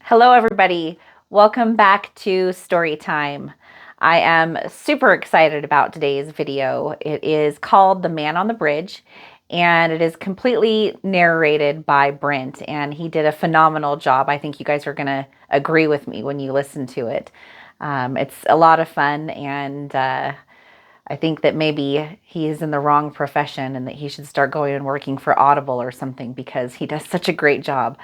Hello, everybody. Welcome back to Story Time. I am super excited about today's video. It is called The Man on the Bridge, and it is completely narrated by Brent, and he did a phenomenal job. I think you guys are going to agree with me when you listen to it. It's a lot of fun, and I think that maybe he is in the wrong profession and that he should start going and working for Audible or something because he does such a great job.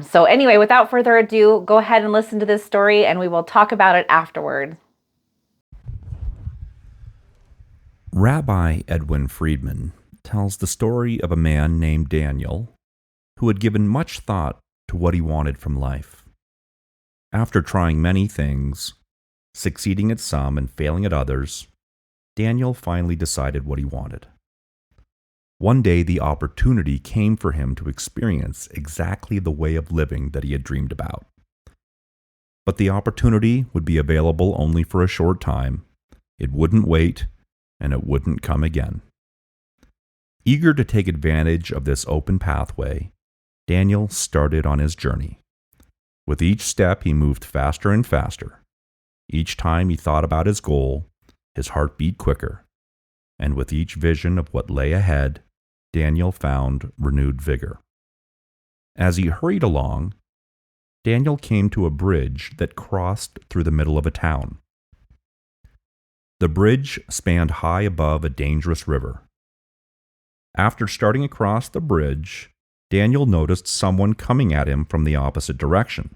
So anyway, without further ado, go ahead and listen to this story and we will talk about it afterward. Rabbi Edwin Friedman tells the story of a man named Daniel who had given much thought to what he wanted from life. After trying many things, succeeding at some and failing at others, Daniel finally decided what he wanted. One day, the opportunity came for him to experience exactly the way of living that he had dreamed about. But the opportunity would be available only for a short time. It wouldn't wait, and it wouldn't come again. Eager to take advantage of this open pathway, Daniel started on his journey. With each step, he moved faster and faster. Each time he thought about his goal, his heart beat quicker. And with each vision of what lay ahead, Daniel found renewed vigor. As he hurried along, Daniel came to a bridge that crossed through the middle of a town. The bridge spanned high above a dangerous river. After starting across the bridge, Daniel noticed someone coming at him from the opposite direction.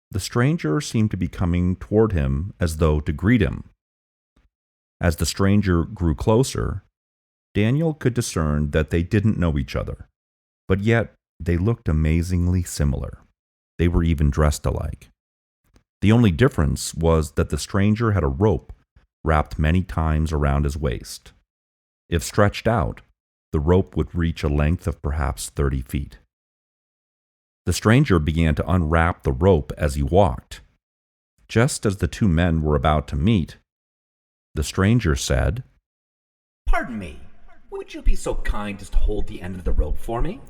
The stranger seemed to be coming toward him as though to greet him. As the stranger grew closer, Daniel could discern that they didn't know each other, but yet they looked amazingly similar. They were even dressed alike. The only difference was that the stranger had a rope wrapped many times around his waist. If stretched out, the rope would reach a length of perhaps 30 feet. The stranger began to unwrap the rope as he walked. Just as the two men were about to meet, the stranger said, "Pardon me, would you be so kind as to hold the end of the rope for me?"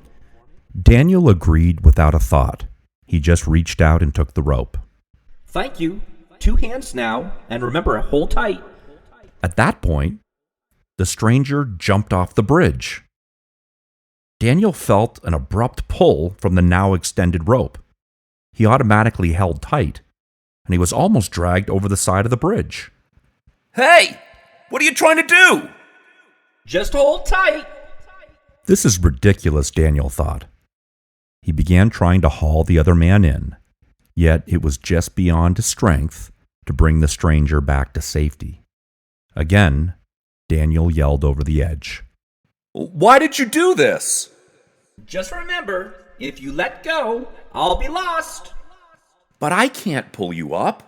Daniel agreed without a thought. He just reached out and took the rope. "Thank you. 2 hands now, and remember, hold tight." At that point, the stranger jumped off the bridge. Daniel felt an abrupt pull from the now extended rope. He automatically held tight, and he was almost dragged over the side of the bridge. "Hey! What are you trying to do?" "Just hold tight." This is ridiculous, Daniel thought. He began trying to haul the other man in, yet it was just beyond his strength to bring the stranger back to safety. Again, Daniel yelled over the edge. "Why did you do this?" "Just remember, if you let go, I'll be lost." "But I can't pull you up."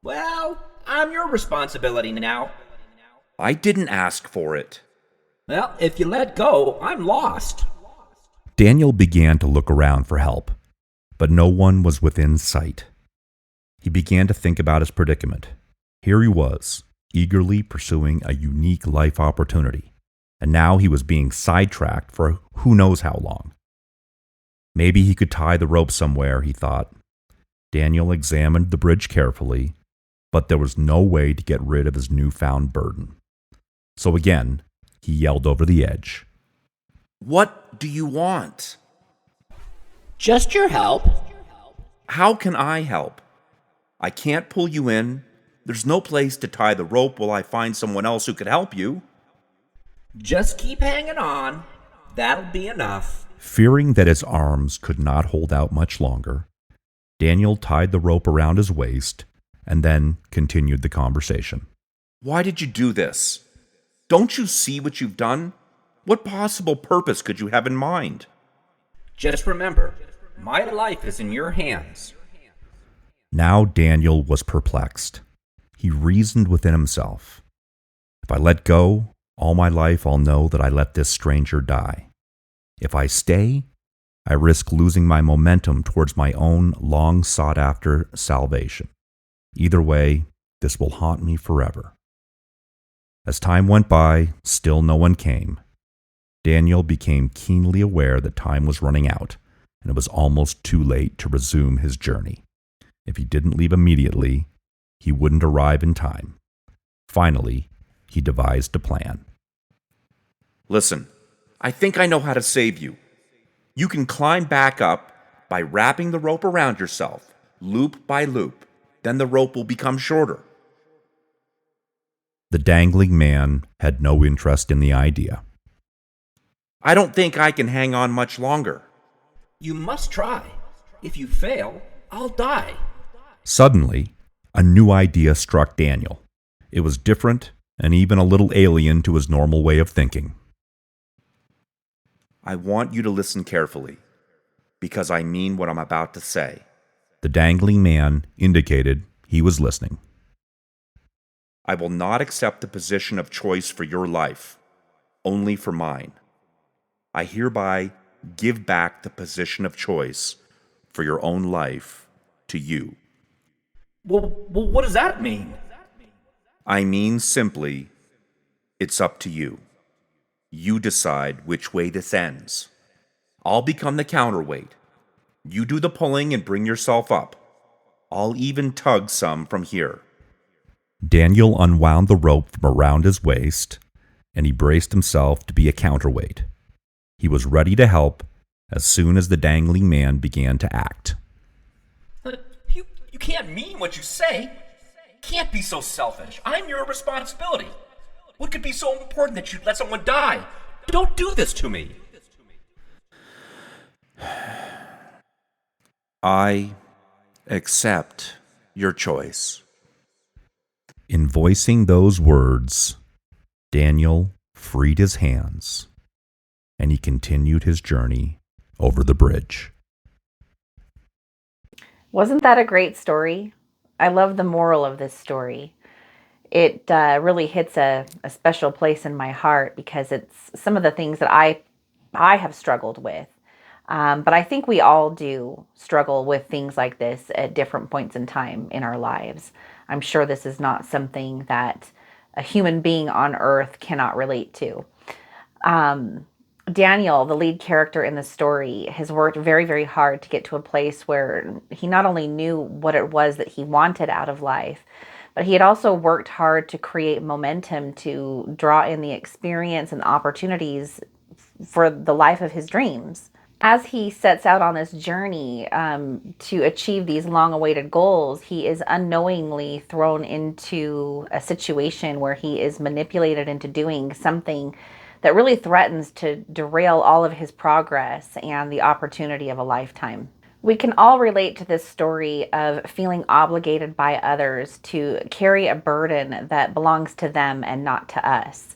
"Well, I'm your responsibility now." "I didn't ask for it." "Well, if you let go, I'm lost." Daniel began to look around for help, but no one was within sight. He began to think about his predicament. Here he was, eagerly pursuing a unique life opportunity, and now he was being sidetracked for who knows how long. Maybe he could tie the rope somewhere, he thought. Daniel examined the bridge carefully, but there was no way to get rid of his newfound burden. So again, he yelled over the edge. "What do you want?" "Just your help." "How can I help? I can't pull you in. There's no place to tie the rope while I find someone else who could help you." "Just keep hanging on. That'll be enough." Fearing that his arms could not hold out much longer, Daniel tied the rope around his waist and then continued the conversation. "Why did you do this? Don't you see what you've done? What possible purpose could you have in mind?" "Just remember, my life is in your hands." Now Daniel was perplexed. He reasoned within himself. If I let go, all my life I'll know that I let this stranger die. If I stay, I risk losing my momentum towards my own long-sought-after salvation. Either way, this will haunt me forever. As time went by, still no one came. Daniel became keenly aware that time was running out, and it was almost too late to resume his journey. If he didn't leave immediately, he wouldn't arrive in time. Finally, he devised a plan. Listen, I think I know how to save you. You can climb back up by wrapping the rope around yourself, loop by loop. Then the rope will become shorter. The dangling man had no interest in the idea. I don't think I can hang on much longer. You must try. If you fail, I'll die. Suddenly, a new idea struck Daniel. It was different and even a little alien to his normal way of thinking. I want you to listen carefully, because I mean what I'm about to say. The dangling man indicated he was listening. I will not accept the position of choice for your life, only for mine. I hereby give back the position of choice for your own life to you. Well, what does that mean? I mean simply, it's up to you. You decide which way this ends. I'll become the counterweight. You do the pulling and bring yourself up. I'll even tug some from here. Daniel unwound the rope from around his waist, and he braced himself to be a counterweight. He was ready to help as soon as the dangling man began to act. You can't mean what you say. Can't be so selfish. I'm your responsibility. What could be so important that you'd let someone die? Don't do this to me. I accept your choice. In voicing those words, Daniel freed his hands, and he continued his journey over the bridge. Wasn't that a great story? I love the moral of this story. It really hits a special place in my heart because it's some of the things that I have struggled with. But I think we all do struggle with things like this at different points in time in our lives. I'm sure this is not something that a human being on earth cannot relate to. Daniel, the lead character in the story, has worked very, very hard to get to a place where he not only knew what it was that he wanted out of life, but he had also worked hard to create momentum to draw in the experience and opportunities for the life of his dreams. As he sets out on this journey to achieve these long-awaited goals, he is unknowingly thrown into a situation where he is manipulated into doing something that really threatens to derail all of his progress and the opportunity of a lifetime. We can all relate to this story of feeling obligated by others to carry a burden that belongs to them and not to us.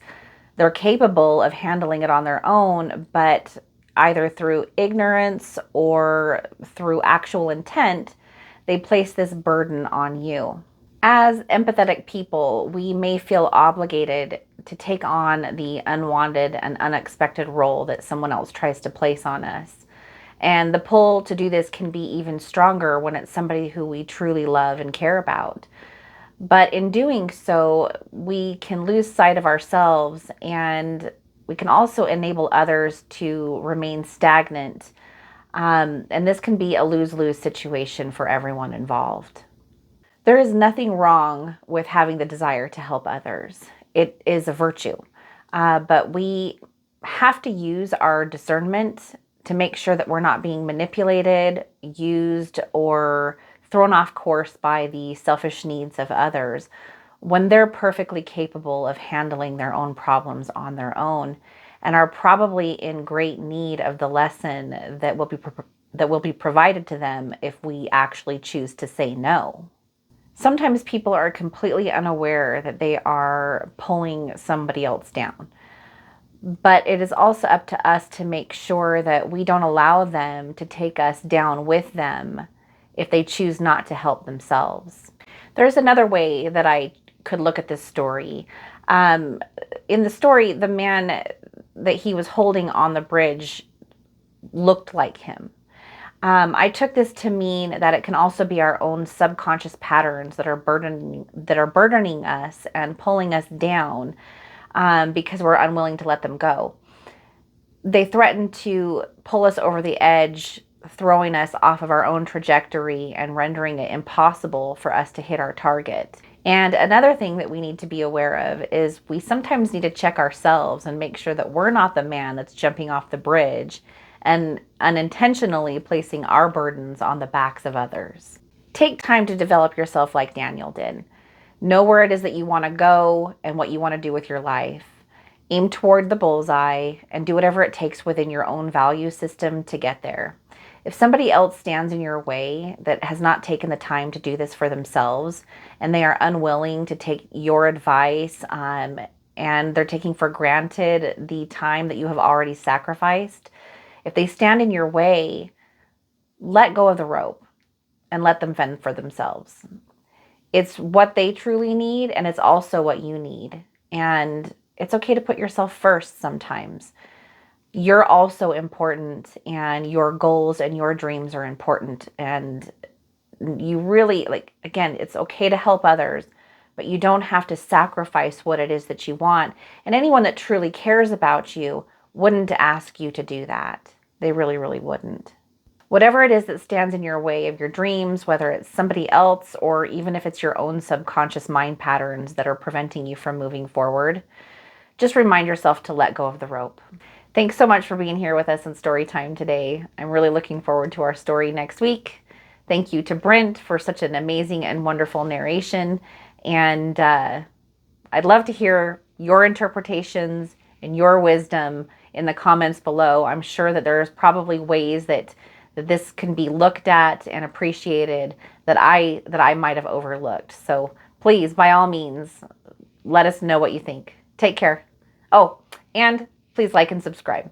They're capable of handling it on their own, but either through ignorance or through actual intent, they place this burden on you. As empathetic people, we may feel obligated to take on the unwanted and unexpected role that someone else tries to place on us. And the pull to do this can be even stronger when it's somebody who we truly love and care about. But in doing so, we can lose sight of ourselves, and we can also enable others to remain stagnant. And this can be a lose-lose situation for everyone involved. There is nothing wrong with having the desire to help others. It is a virtue. But we have to use our discernment to make sure that we're not being manipulated, used, or thrown off course by the selfish needs of others when they're perfectly capable of handling their own problems on their own and are probably in great need of the lesson that will be provided to them if we actually choose to say no. Sometimes people are completely unaware that they are pulling somebody else down. But it is also up to us to make sure that we don't allow them to take us down with them if they choose not to help themselves. There's another way that I could look at this story. In the story, the man that he was holding on the bridge looked like him. I took this to mean that it can also be our own subconscious patterns that are burdening us and pulling us down because we're unwilling to let them go. They threaten to pull us over the edge throwing us off of our own trajectory and rendering it impossible for us to hit our target. And another thing that we need to be aware of is we sometimes need to check ourselves and make sure that we're not the man that's jumping off the bridge and unintentionally placing our burdens on the backs of others. Take time to develop yourself like Daniel did. Know where it is that you want to go and what you want to do with your life. Aim toward the bullseye and do whatever it takes within your own value system to get there. If somebody else stands in your way that has not taken the time to do this for themselves and they are unwilling to take your advice and they're taking for granted the time that you have already sacrificed, if they stand in your way, let go of the rope and let them fend for themselves. It's what they truly need, and it's also what you need. And it's okay to put yourself first sometimes. You're also important, and your goals and your dreams are important. And you really, like, again, it's okay to help others, but you don't have to sacrifice what it is that you want. And anyone that truly cares about you wouldn't ask you to do that. They really, really wouldn't. Whatever it is that stands in your way of your dreams, whether it's somebody else or even if it's your own subconscious mind patterns that are preventing you from moving forward, just remind yourself to let go of the rope. Thanks so much for being here with us in story time today. I'm really looking forward to our story next week. Thank you to Brent for such an amazing and wonderful narration. And I'd love to hear your interpretations and your wisdom in the comments below. I'm sure that there's probably ways that this can be looked at and appreciated that I might have overlooked. So please, by all means, let us know what you think. Take care. Oh, and please like and subscribe.